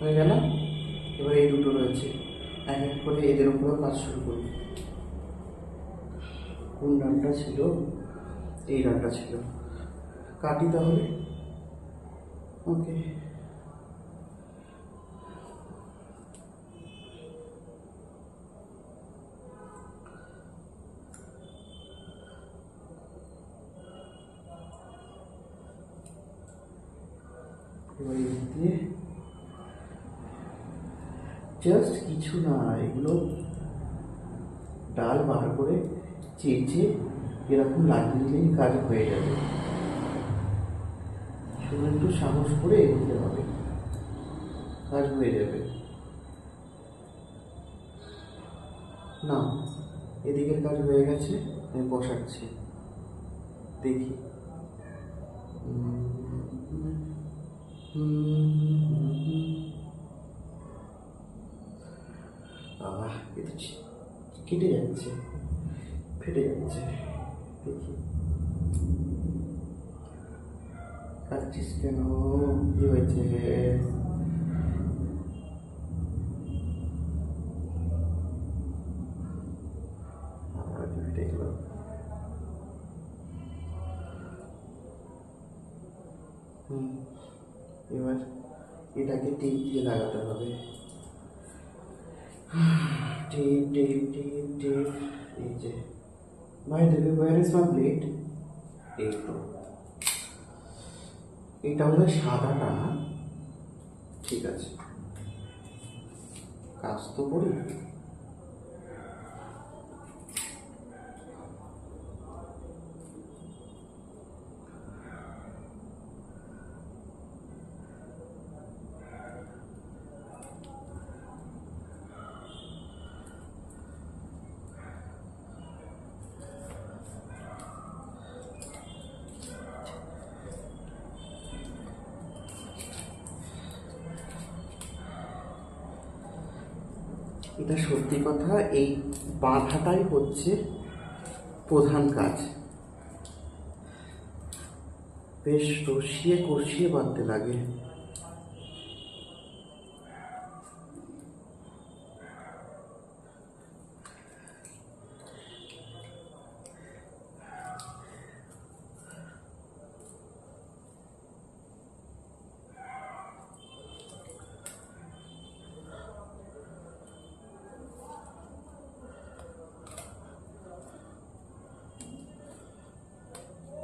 হয়ে গেল। এবার এই দুটো রয়েছে, এক এক করে এদের উপরেও কাজ শুরু করি। কোন ডানটা ছিল? এই ডানটা ছিল। কাটি তাহলে। ওকে, এবার এই দিয়ে জাস্ট কিছু না, এগুলো ডাল বার করে চেঁচে এরকম লাগিয়ে দিলেই কাজ হয়ে যাবে। শুধু একটু সাহস করে এগোতে হবে, কাজ হয়ে যাবে। না, এদিকের কাজ হয়ে গেছে, আমি বসাচ্ছি, দেখি। এ তো কেটে যাচ্ছে, ফেটে যাচ্ছে, দেখি। কাটছিস কেন? কি হয়েছে? ফেটে গেল। এবার এটাকে টেপ দিয়ে লাগাতে হবে। Tape tape tape tape. এই যে, ভাই দেবে, ওয়ার ইজ মাই প্লেট? এই তো, এইটা হলো সাদাটা না? ঠিক আছে, কাজ তো করি। এটা সত্যি কথা, এই বাঁধাটাই হচ্ছে প্রধান কাজ। বেশ রসিয়ে কষিয়ে বাঁধতে লাগে।